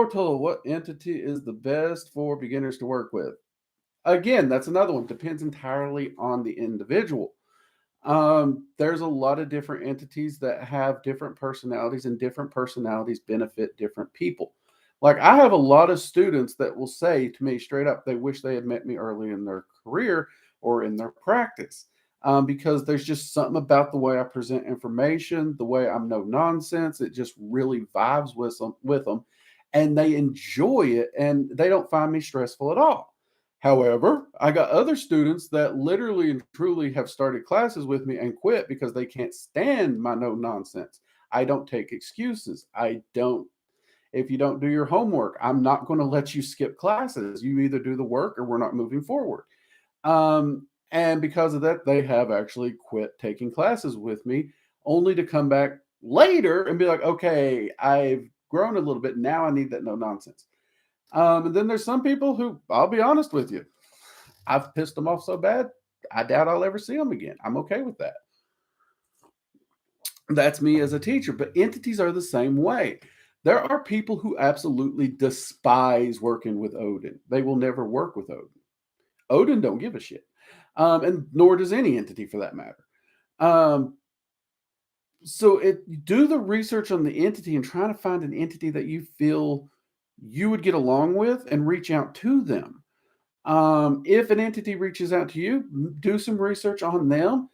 portal, what entity is the best for beginners to work with? Again, that's another one. Depends entirely on the individual. There's a lot of different entities that have different personalities, and different personalities benefit different people. Like, I have a lot of students that will say to me straight up, they wish they had met me early in their career or in their practice. Because there's just something about the way I present information, the way I'm no nonsense. It just really vibes with them, and they enjoy it, and they don't find me stressful at all. However, I got other students that literally and truly have started classes with me and quit because they can't stand my no nonsense. I don't take excuses. I don't, if you don't do your homework, I'm not going to let you skip classes. You either do the work or we're not moving forward. And because of that, they have actually quit taking classes with me, only to come back later and be like, okay, I've grown a little bit. Now I need that no nonsense. And then there's some people who, I'll be honest with you, I've pissed them off so bad, I doubt I'll ever see them again. I'm okay with that. That's me as a teacher, but entities are the same way. There are people who absolutely despise working with Odin. They will never work with Odin. Odin don't give a shit. And nor does any entity for that matter. Um, so do the research on the entity and try to find an entity that you feel you would get along with and reach out to them. If an entity reaches out to you, do some research on them.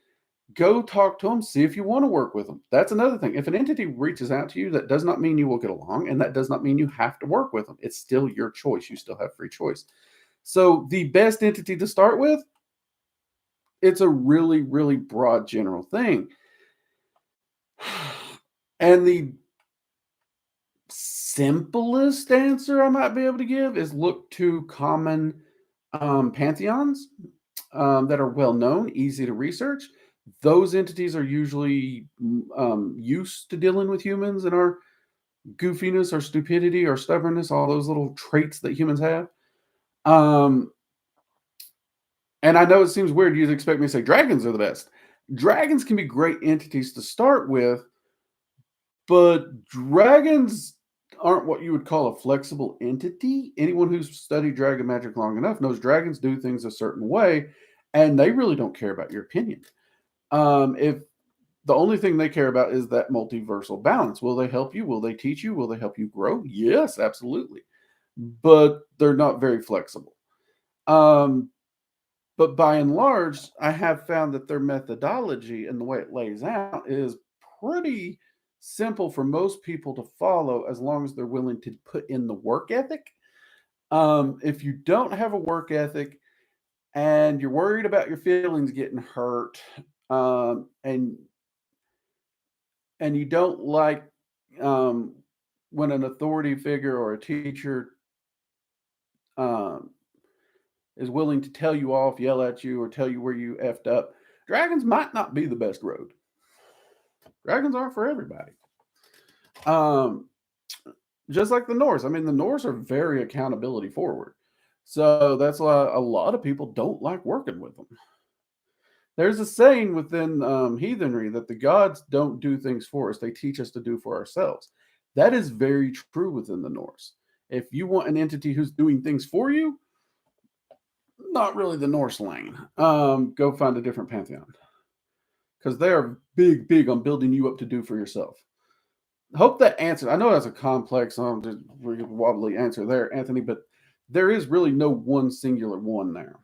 Go talk to them, see if you want to work with them. That's another thing. If an entity reaches out to you, that does not mean you will get along, and that does not mean you have to work with them. It's still your choice. You still have free choice. So the best entity to start with, it's a really, really broad general thing. And the simplest answer I might be able to give is look to common pantheons that are well known, easy to research. Those entities are usually used to dealing with humans and our goofiness, our stupidity, our stubbornness, all those little traits that humans have. And I know it seems weird. You'd expect me to say dragons are the best. Dragons can be great entities to start with, but dragons aren't what you would call a flexible entity. Anyone who's studied dragon magic long enough knows dragons do things a certain way, and they really don't care about your opinion. If the only thing they care about is that multiversal balance, will they help you? Will they teach you? Will they help you grow? Yes, absolutely. But they're not very flexible. But by and large, I have found that their methodology and the way it lays out is pretty simple for most people to follow, as long as they're willing to put in the work ethic. If you don't have a work ethic and you're worried about your feelings getting hurt, and you don't like when an authority figure or a teacher um, is willing to tell you off, yell at you, or tell you where you effed up, dragons might not be the best road. Dragons aren't for everybody. Um, just like the Norse. I mean, the Norse are very accountability forward. So that's why a lot of people don't like working with them. There's a saying within heathenry that the gods don't do things for us, they teach us to do for ourselves. That is very true within the Norse. If you want an entity who's doing things for you, not really the Norse lane. Go find a different pantheon, because they are big, big on building you up to do for yourself. Hope that answered. I know that's a complex, wobbly answer there, Anthony, but there is really no one singular one there.